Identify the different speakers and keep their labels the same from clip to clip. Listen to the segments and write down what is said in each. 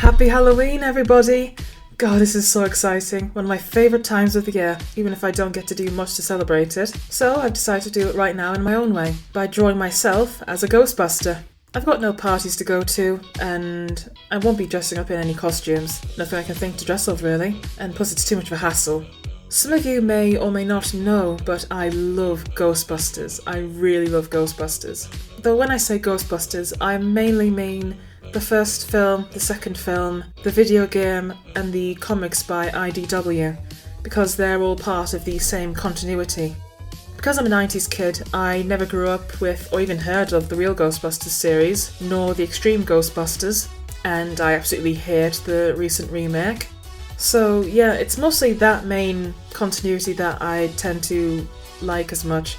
Speaker 1: Happy Halloween, everybody! God, this is so exciting. One of my favourite times of the year, even if I don't get to do much to celebrate it. So I've decided to do it right now in my own way, by drawing myself as a Ghostbuster. I've got no parties to go to, and I won't be dressing up in any costumes. Nothing I can think to dress up, really. And plus it's too much of a hassle. Some of you may or may not know, but I love Ghostbusters. I really love Ghostbusters. Though when I say Ghostbusters, I mainly mean the first film, the second film, the video game, and the comics by IDW, because they're all part of the same continuity. Because I'm a 90s kid, I never grew up with or even heard of the real Ghostbusters series, nor the Extreme Ghostbusters, and I absolutely hate the recent remake. So yeah, it's mostly that main continuity that I tend to like as much.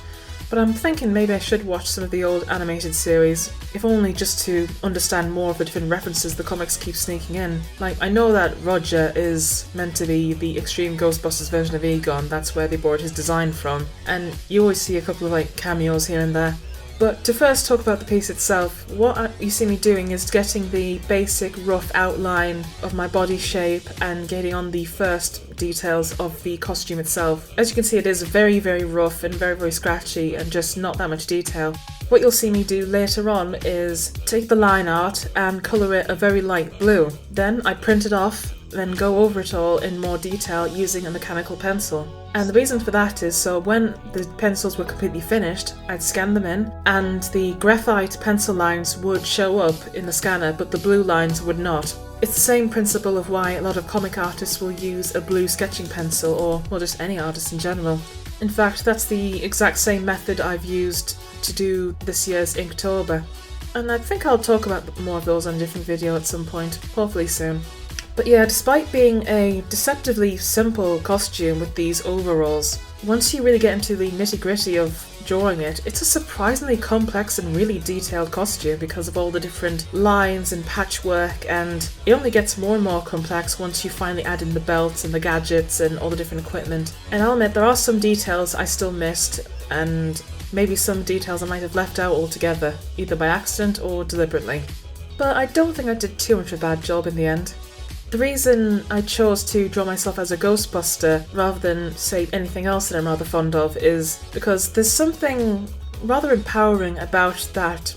Speaker 1: But I'm thinking maybe I should watch some of the old animated series, if only just to understand more of the different references the comics keep sneaking in. Like, I know that Roger is meant to be the Extreme Ghostbusters version of Egon, that's where they borrowed his design from, and you always see a couple of cameos here and there. But to first talk about the piece itself, what you see me doing is getting the basic rough outline of my body shape and getting on the first details of the costume itself. As you can see, it is very, very rough and very, very scratchy and just not that much detail. What you'll see me do later on is take the line art and colour it a very light blue. Then I print it off, then go over it all in more detail using a mechanical pencil. And the reason for that is so when the pencils were completely finished, I'd scan them in, and the graphite pencil lines would show up in the scanner, but the blue lines would not. It's the same principle of why a lot of comic artists will use a blue sketching pencil, or well, just any artist in general. In fact, that's the exact same method I've used to do this year's Inktober. And I think I'll talk about more of those on a different video at some point, hopefully soon. But yeah, despite being a deceptively simple costume with these overalls, once you really get into the nitty-gritty of drawing it, it's a surprisingly complex and really detailed costume because of all the different lines and patchwork, and it only gets more and more complex once you finally add in the belts and the gadgets and all the different equipment. And I'll admit there are some details I still missed, and maybe some details I might have left out altogether, either by accident or deliberately. But I don't think I did too much of a bad job in the end. The reason I chose to draw myself as a Ghostbuster rather than, say, anything else that I'm rather fond of is because there's something rather empowering about that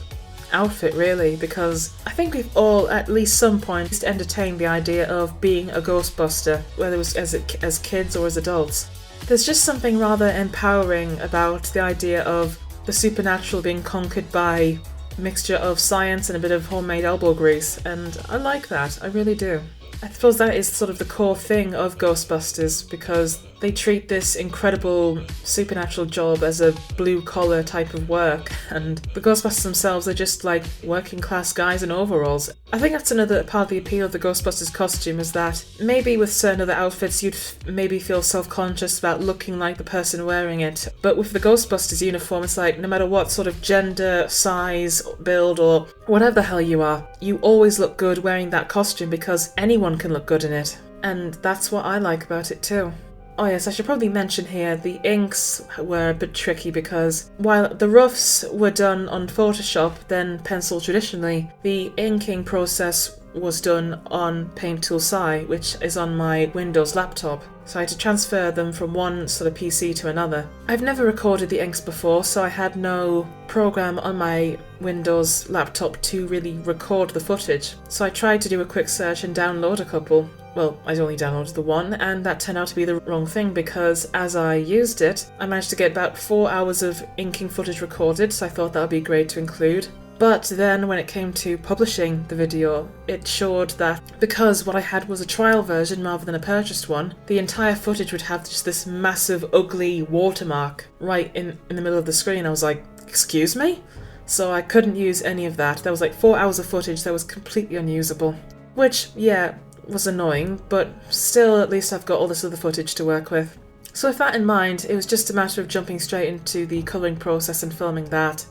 Speaker 1: outfit, really, because I think we've all at least some point entertained the idea of being a Ghostbuster, whether it was as kids or as adults. There's just something rather empowering about the idea of the supernatural being conquered by a mixture of science and a bit of homemade elbow grease, and I like that, I really do. I suppose that is sort of the core thing of Ghostbusters, because they treat this incredible supernatural job as a blue-collar type of work, and the Ghostbusters themselves are just like working-class guys in overalls. I think that's another part of the appeal of the Ghostbusters costume, is that maybe with certain other outfits you'd maybe feel self-conscious about looking like the person wearing it, but with the Ghostbusters uniform it's like no matter what sort of gender, size, build, or whatever the hell you are, you always look good wearing that costume because anyone can look good in it. And that's what I like about it too. Oh yes, I should probably mention here, the inks were a bit tricky because while the roughs were done on Photoshop, then pencil traditionally, the inking process was done on Paint Tool Sci, which is on my Windows laptop. So I had to transfer them from one sort of PC to another. I've never recorded the inks before, so I had no program on my Windows laptop to really record the footage. So I tried to do a quick search and download a couple. Well, I only downloaded the one, and that turned out to be the wrong thing because as I used it, I managed to get about 4 hours of inking footage recorded, so I thought that would be great to include. But then when it came to publishing the video, it showed that because what I had was a trial version rather than a purchased one, the entire footage would have just this massive ugly watermark right in the middle of the screen. I was like, excuse me? So I couldn't use any of that. There was like 4 hours of footage that was completely unusable. Which, yeah, was annoying, but still at least I've got all this other footage to work with. So with that in mind, it was just a matter of jumping straight into the colouring process and filming that.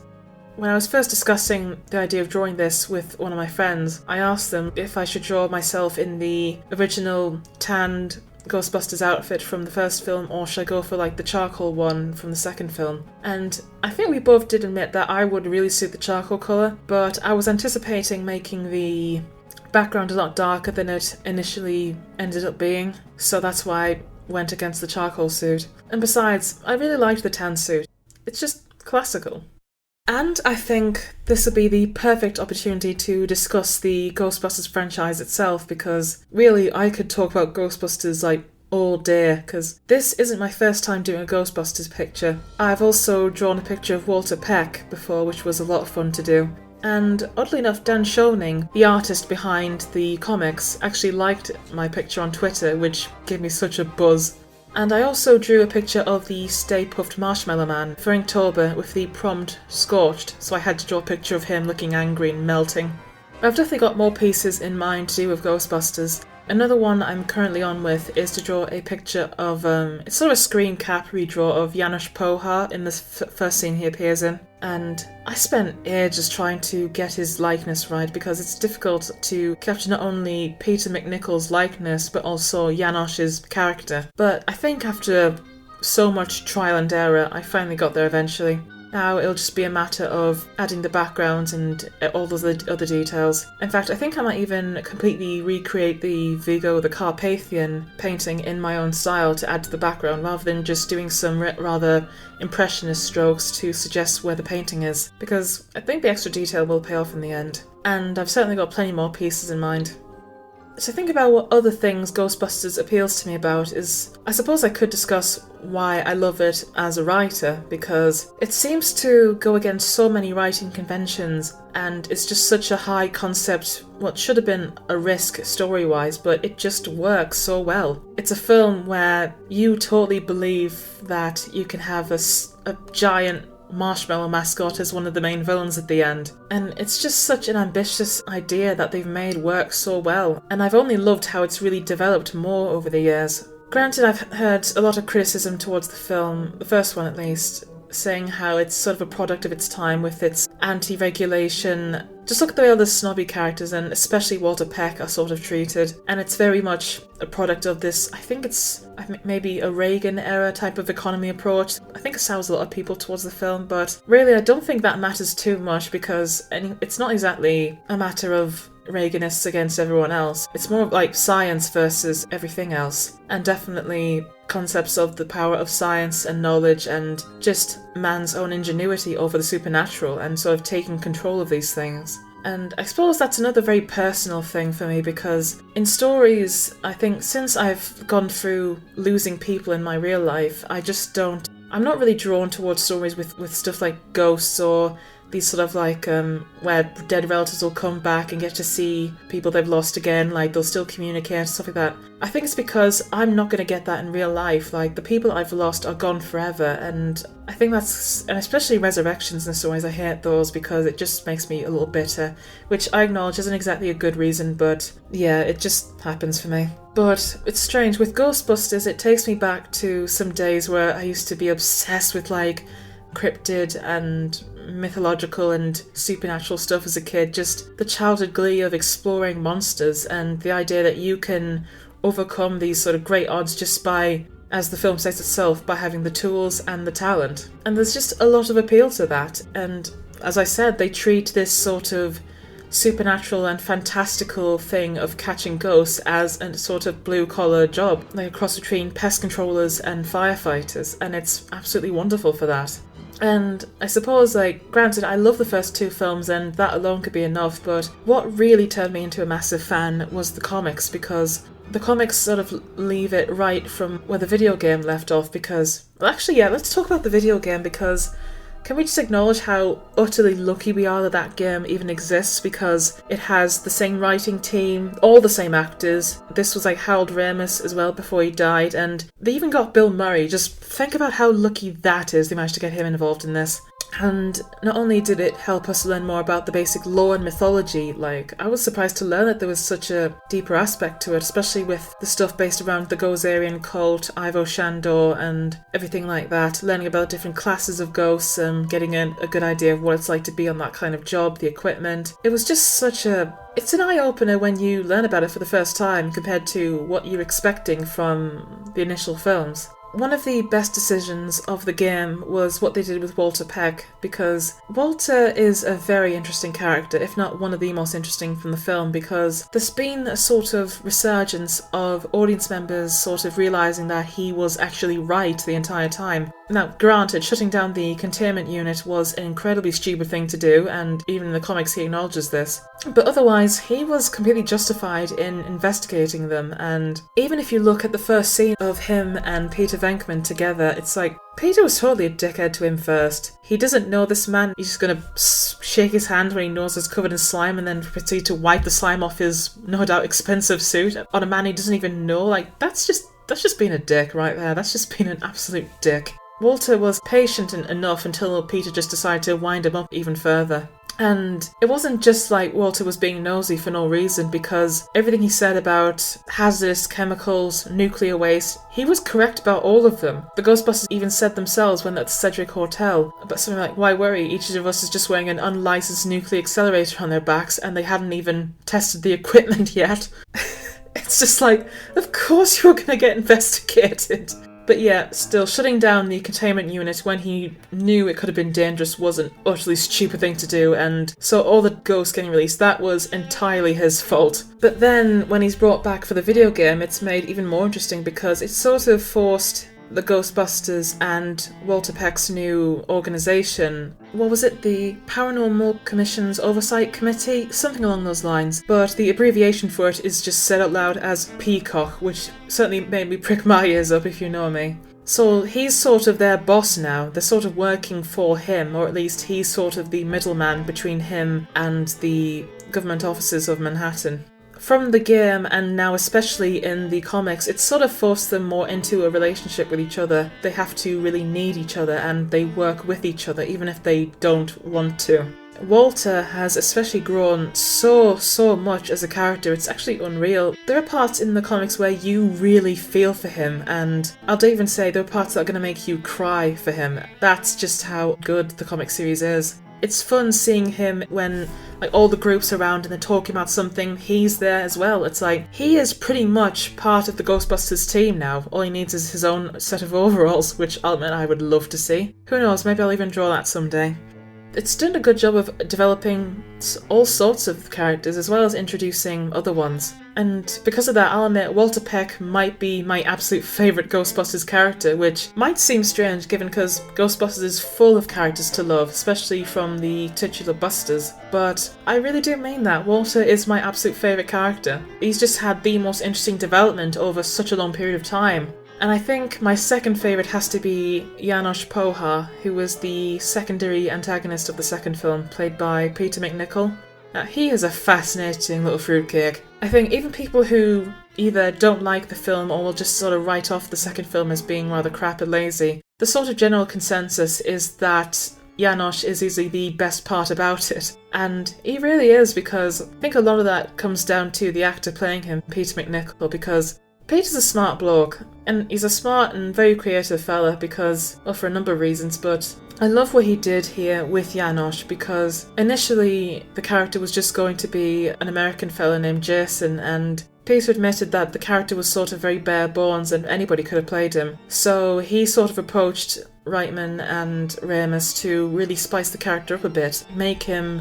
Speaker 1: When I was first discussing the idea of drawing this with one of my friends, I asked them if I should draw myself in the original tanned Ghostbusters outfit from the first film, or should I go for like the charcoal one from the second film? And I think we both did admit that I would really suit the charcoal colour, but I was anticipating making the background a lot darker than it initially ended up being, so that's why I went against the charcoal suit. And besides, I really liked the tan suit. It's just classical. And I think this would be the perfect opportunity to discuss the Ghostbusters franchise itself, because really I could talk about Ghostbusters like all day, because this isn't my first time doing a Ghostbusters picture. I've also drawn a picture of Walter Peck before, which was a lot of fun to do. And oddly enough, Dan Schoening, the artist behind the comics, actually liked my picture on Twitter, which gave me such a buzz. And I also drew a picture of the Stay Puft Marshmallow Man for Inktober with the prompt scorched, so I had to draw a picture of him looking angry and melting. I've definitely got more pieces in mind to do with Ghostbusters. Another one I'm currently on with is to draw a picture of, it's sort of a screen cap redraw of Janusz Pohar in the first scene he appears in. And I spent ages trying to get his likeness right, because it's difficult to capture not only Peter McNichol's likeness but also Janosz's character. But I think after so much trial and error, I finally got there eventually. Now it'll just be a matter of adding the backgrounds and all those other details. In fact, I think I might even completely recreate the Vigo the Carpathian painting in my own style to add to the background, rather than just doing some rather impressionist strokes to suggest where the painting is, because I think the extra detail will pay off in the end. And I've certainly got plenty more pieces in mind. To think about what other things Ghostbusters appeals to me about is, I suppose I could discuss why I love it as a writer, because it seems to go against so many writing conventions, and it's just such a high concept, what should have been a risk story-wise, but it just works so well. It's a film where you totally believe that you can have a giant marshmallow mascot as one of the main villains at the end. And it's just such an ambitious idea that they've made work so well, and I've only loved how it's really developed more over the years. Granted, I've heard a lot of criticism towards the film, the first one at least, saying how it's sort of a product of its time with its anti-regulation. Just look at the way all the snobby characters, and especially Walter Peck, are sort of treated, and it's very much a product of this, I think it's maybe a Reagan-era type of economy approach. I think it sours a lot of people towards the film, but really I don't think that matters too much, because it's not exactly a matter of Reaganists against everyone else. It's more like science versus everything else, and definitely concepts of the power of science and knowledge and just man's own ingenuity over the supernatural and sort of taking control of these things. And I suppose that's another very personal thing for me, because in stories, I think since I've gone through losing people in my real life, I'm not really drawn towards stories with stuff like ghosts or these sort of like where dead relatives will come back and get to see people they've lost again, like they'll still communicate, stuff like that. I think it's because I'm not going to get that in real life. Like, the people I've lost are gone forever, and I think that's, and especially resurrections and stories, I hate those because it just makes me a little bitter, which I acknowledge isn't exactly a good reason, but yeah, it just happens for me. But it's strange, with Ghostbusters it takes me back to some days where I used to be obsessed with like cryptid and mythological and supernatural stuff as a kid, just the childhood glee of exploring monsters and the idea that you can overcome these sort of great odds just by, as the film says itself, by having the tools and the talent. And there's just a lot of appeal to that, and as I said, they treat this sort of supernatural and fantastical thing of catching ghosts as a sort of blue-collar job, like a cross between pest controllers and firefighters, and it's absolutely wonderful for that. And I suppose, like, granted, I love the first two films and that alone could be enough, but what really turned me into a massive fan was the comics, because the comics sort of leave it right from where the video game left off, because, well, actually, yeah, let's talk about the video game, because can we just acknowledge how utterly lucky we are that that game even exists, because it has the same writing team, all the same actors. This was like Harold Ramis as well before he died, and they even got Bill Murray. Just think about how lucky that is, they managed to get him involved in this. And not only did it help us learn more about the basic lore and mythology, like, I was surprised to learn that there was such a deeper aspect to it, especially with the stuff based around the Gozerian cult, Ivo Shandor, and everything like that, learning about different classes of ghosts and getting a good idea of what it's like to be on that kind of job, the equipment. It was just it's an eye-opener when you learn about it for the first time compared to what you're expecting from the initial films. One of the best decisions of the game was what they did with Walter Peck, because Walter is a very interesting character, if not one of the most interesting from the film, because there's been a sort of resurgence of audience members sort of realising that he was actually right the entire time. Now, granted, shutting down the containment unit was an incredibly stupid thing to do, and even in the comics he acknowledges this. But otherwise, he was completely justified in investigating them, and even if you look at the first scene of him and Peter Venkman together, it's like, Peter was totally a dickhead to him first. He doesn't know this man, he's just gonna shake his hand when he knows it's covered in slime and then proceed to wipe the slime off his, no doubt, expensive suit on a man he doesn't even know. Like, that's just being a dick right there. That's just being an absolute dick. Walter was patient enough until Peter just decided to wind him up even further. And it wasn't just like Walter was being nosy for no reason, because everything he said about hazardous chemicals, nuclear waste, he was correct about all of them. The Ghostbusters even said themselves when at the Cedric Hotel about something like, why worry, each of us is just wearing an unlicensed nuclear accelerator on their backs and they hadn't even tested the equipment yet. It's just like, of course you're gonna get investigated. But yeah, still, shutting down the containment unit when he knew it could have been dangerous was an utterly stupid thing to do, and so all the ghosts getting released, that was entirely his fault. But then, when he's brought back for the video game, it's made even more interesting because it sort of forced the Ghostbusters and Walter Peck's new organisation, what was it, the Paranormal Commission's Oversight Committee? Something along those lines. But the abbreviation for it is just said out loud as Peacock, which certainly made me prick my ears up if you know me. So he's sort of their boss now, they're sort of working for him, or at least he's sort of the middleman between him and the government offices of Manhattan. From the game, and now especially in the comics, it's sort of forced them more into a relationship with each other. They have to really need each other and they work with each other even if they don't want to. Walter has especially grown so much as a character, it's actually unreal. There are parts in the comics where you really feel for him, and I'll even say there are parts that are going to make you cry for him. That's just how good the comic series is. It's fun seeing him when like all the groups around and they're talking about something, he's there as well. It's like, he is pretty much part of the Ghostbusters team now. All he needs is his own set of overalls, which I'll admit I would love to see. Who knows, maybe I'll even draw that someday. It's done a good job of developing all sorts of characters as well as introducing other ones. And because of that, I'll admit Walter Peck might be my absolute favourite Ghostbusters character, which might seem strange given because Ghostbusters is full of characters to love, especially from the titular Busters. But I really do mean that. Walter is my absolute favourite character. He's just had the most interesting development over such a long period of time. And I think my second favourite has to be Janosz Pohar, who was the secondary antagonist of the second film, played by Peter McNichol. He is a fascinating little fruitcake. I think even people who either don't like the film or will just sort of write off the second film as being rather crap and lazy, the sort of general consensus is that Janosz is easily the best part about it. And he really is, because I think a lot of that comes down to the actor playing him, Peter McNichol, because Peter's a smart bloke, and he's a smart and very creative fella because, well, for a number of reasons, but I love what he did here with Janosz because initially the character was just going to be an American fella named Jason, and Peter admitted that the character was sort of very bare bones and anybody could have played him. So he sort of approached Reitman and Ramis to really spice the character up a bit, make him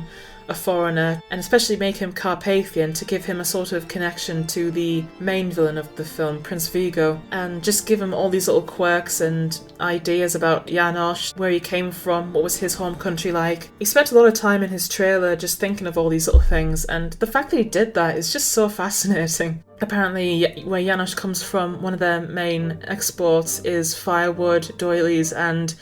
Speaker 1: a foreigner, and especially make him Carpathian to give him a sort of connection to the main villain of the film, Prince Vigo, and just give him all these little quirks and ideas about Janosz, where he came from, what was his home country like. He spent a lot of time in his trailer just thinking of all these little things, and the fact that he did that is just so fascinating. Apparently, where Janosz comes from, one of their main exports is firewood, doilies, and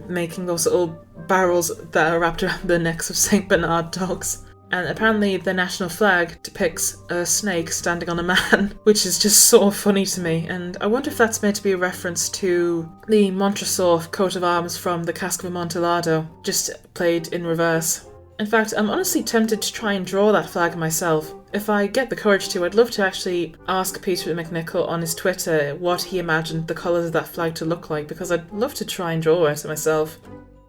Speaker 1: making those little barrels that are wrapped around the necks of St. Bernard dogs. And apparently the national flag depicts a snake standing on a man, which is just so funny to me. And I wonder if that's meant to be a reference to the Montresor coat of arms from the Cask of Amontillado, just played in reverse. In fact, I'm honestly tempted to try and draw that flag myself. If I get the courage to, I'd love to actually ask Peter McNichol on his Twitter what he imagined the colours of that flag to look like, because I'd love to try and draw it myself.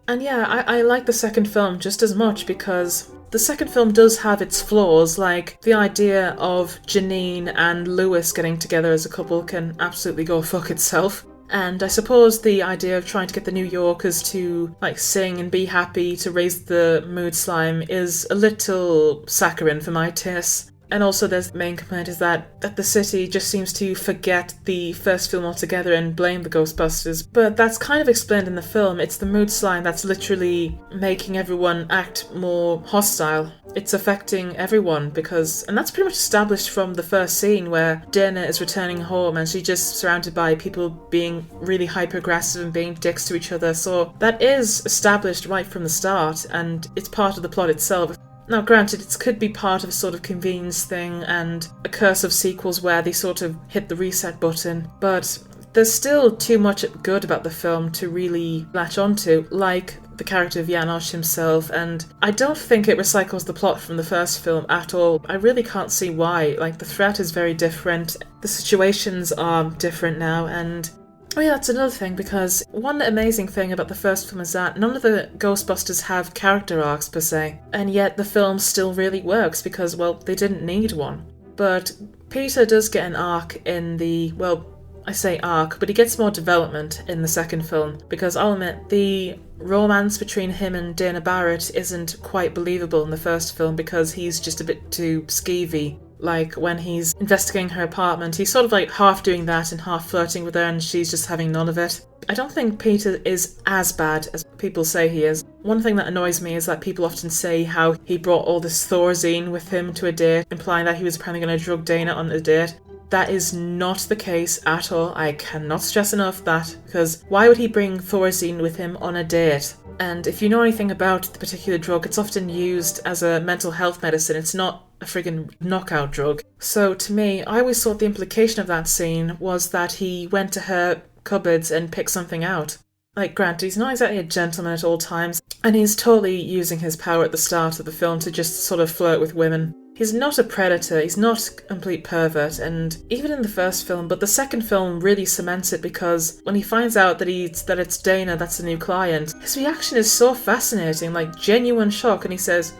Speaker 1: And yeah, I like the second film just as much because the second film does have its flaws, like the idea of Janine and Lewis getting together as a couple can absolutely go fuck itself. And I suppose the idea of trying to get the New Yorkers to like sing and be happy to raise the mood slime is a little saccharine for my taste. And also there's the main complaint is that the city just seems to forget the first film altogether and blame the Ghostbusters. But that's kind of explained in the film. It's the mood slime that's literally making everyone act more hostile. It's affecting everyone and that's pretty much established from the first scene where Dana is returning home and she's just surrounded by people being really hyper-aggressive and being dicks to each other. So that is established right from the start and it's part of the plot itself. Now granted, it could be part of a sort of convenience thing and a curse of sequels where they sort of hit the reset button, but there's still too much good about the film to really latch onto, like the character of Janosch himself, and I don't think it recycles the plot from the first film at all. I really can't see why. Like, the threat is very different, the situations are different now, and oh yeah, that's another thing, because one amazing thing about the first film is that none of the Ghostbusters have character arcs per se, and yet the film still really works because, well, they didn't need one. But Peter does get an arc in the, well, I say arc, but he gets more development in the second film, because I'll admit, the romance between him and Dana Barrett isn't quite believable in the first film because he's just a bit too skeevy. Like, when he's investigating her apartment, he's sort of like half doing that and half flirting with her and she's just having none of it. I don't think Peter is as bad as people say he is. One thing that annoys me is that people often say how he brought all this Thorazine with him to a date, implying that he was apparently going to drug Dana on a date. That is not the case at all. I cannot stress enough that, because why would he bring Thorazine with him on a date? And if you know anything about the particular drug, it's often used as a mental health medicine. It's not a friggin' knockout drug. So to me, I always thought the implication of that scene was that he went to her cupboards and picked something out. Like, granted, he's not exactly a gentleman at all times, and he's totally using his power at the start of the film to just sort of flirt with women. He's not a predator, he's not a complete pervert, and even in the first film, but the second film really cements it because when he finds out that it's Dana that's the new client, his reaction is so fascinating, like genuine shock, and he says,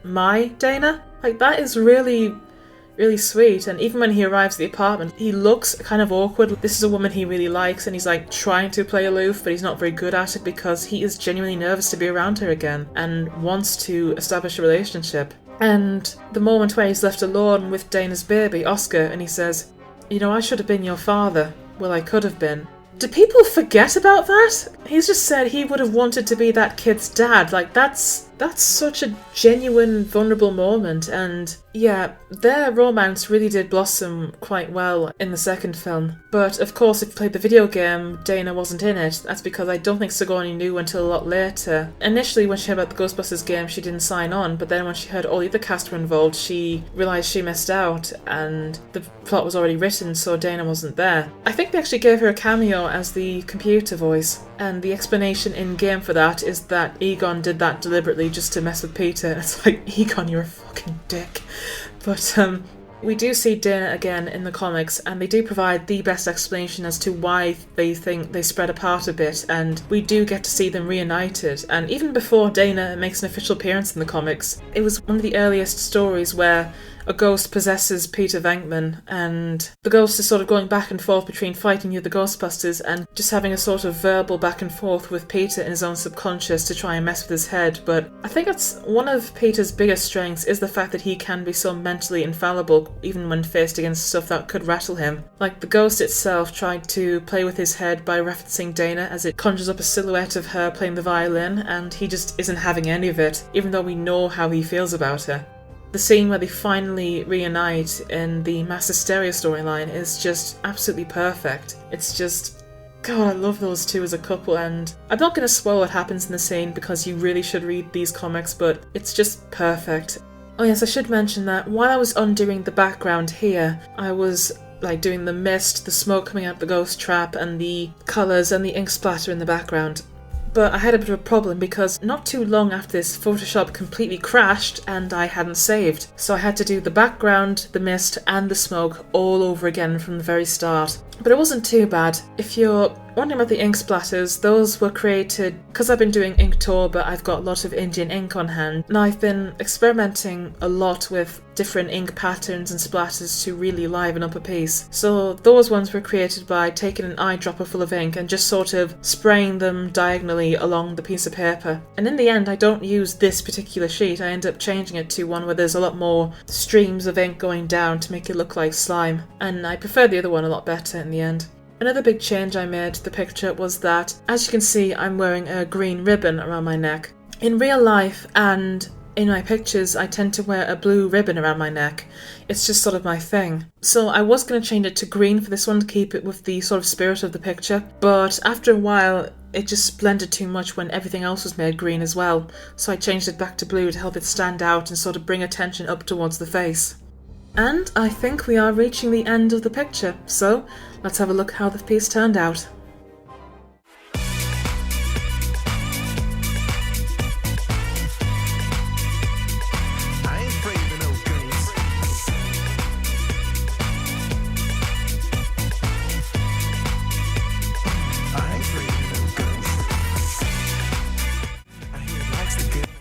Speaker 1: "My Dana?" Like, that is really, really sweet. And even when he arrives at the apartment, he looks kind of awkward. This is a woman he really likes and he's like trying to play aloof, but he's not very good at it because he is genuinely nervous to be around her again and wants to establish a relationship. And the moment where he's left alone with Dana's baby, Oscar, and he says, "You know, I should have been your father." Well, I could have been. Do people forget about that? He's just said he would have wanted to be that kid's dad. Like, that's such a genuine, vulnerable moment, and yeah, their romance really did blossom quite well in the second film. But of course, if you played the video game, Dana wasn't in it. That's because I don't think Sigourney knew until a lot later. Initially, when she heard about the Ghostbusters game, she didn't sign on, but then when she heard all the other cast were involved, she realised she missed out, and the plot was already written, so Dana wasn't there. I think they actually gave her a cameo as the computer voice, and the explanation in-game for that is that Egon did that deliberately just to mess with Peter. It's like, Egon, you're a fucking dick. But we do see Dana again in the comics, and they do provide the best explanation as to why they think they spread apart a bit, and we do get to see them reunited. And even before Dana makes an official appearance in the comics, it was one of the earliest stories where a ghost possesses Peter Venkman, and the ghost is sort of going back and forth between fighting the other Ghostbusters and just having a sort of verbal back and forth with Peter in his own subconscious to try and mess with his head. But I think that's one of Peter's biggest strengths, is the fact that he can be so mentally infallible even when faced against stuff that could rattle him. Like, the ghost itself tried to play with his head by referencing Dana as it conjures up a silhouette of her playing the violin, and he just isn't having any of it, even though we know how he feels about her. The scene where they finally reunite in the Mass Hysteria storyline is just absolutely perfect. It's just, God, I love those two as a couple, and I'm not going to spoil what happens in the scene because you really should read these comics, but it's just perfect. Oh yes, I should mention that while I was undoing the background here, I was like doing the mist, the smoke coming out the ghost trap, and the colours and the ink splatter in the background. But I had a bit of a problem because not too long after this, Photoshop completely crashed and I hadn't saved. So I had to do the background, the mist and the smoke all over again from the very start. But it wasn't too bad. If you're Wondering about the ink splatters, those were created because I've been doing Inktober. I've got a lot of Indian ink on hand. Now I've been experimenting a lot with different ink patterns and splatters to really liven up a piece. So those ones were created by taking an eyedropper full of ink and just sort of spraying them diagonally along the piece of paper. And in the end I don't use this particular sheet, I end up changing it to one where there's a lot more streams of ink going down to make it look like slime. And I prefer the other one a lot better in the end. Another big change I made to the picture was that, as you can see, I'm wearing a green ribbon around my neck. In real life and in my pictures, I tend to wear a blue ribbon around my neck. It's just sort of my thing. So I was going to change it to green for this one to keep it with the sort of spirit of the picture, but after a while it just blended too much when everything else was made green as well. So I changed it back to blue to help it stand out and sort of bring attention up towards the face. And I think we are reaching the end of the picture, so let's have a look how the piece turned out.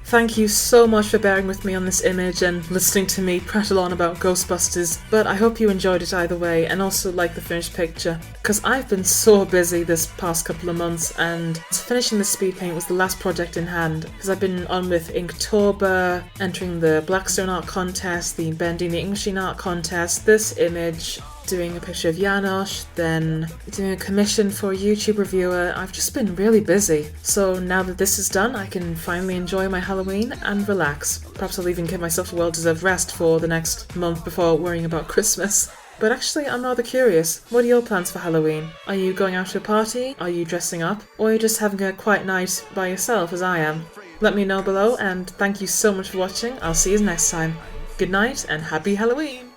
Speaker 1: Thank you so much for bearing with me on this image and listening to me prattle on about Ghostbusters, but I hope you enjoyed it either way and also like the finished picture, because I've been so busy this past couple of months, and finishing the Speedpaint was the last project in hand, because I've been on with Inktober, entering the Blackstone art contest, the Bending the Ink Machine art contest, this image, doing a picture of Janosch, then doing a commission for a YouTube reviewer. I've just been really busy. So now that this is done, I can finally enjoy my Halloween and relax. Perhaps I'll even give myself a well-deserved rest for the next month before worrying about Christmas. But actually, I'm rather curious. What are your plans for Halloween? Are you going out to a party? Are you dressing up? Or are you just having a quiet night by yourself as I am? Let me know below, and thank you so much for watching. I'll see you next time. Good night and happy Halloween!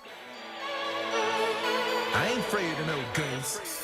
Speaker 2: I ain't afraid of no ghosts.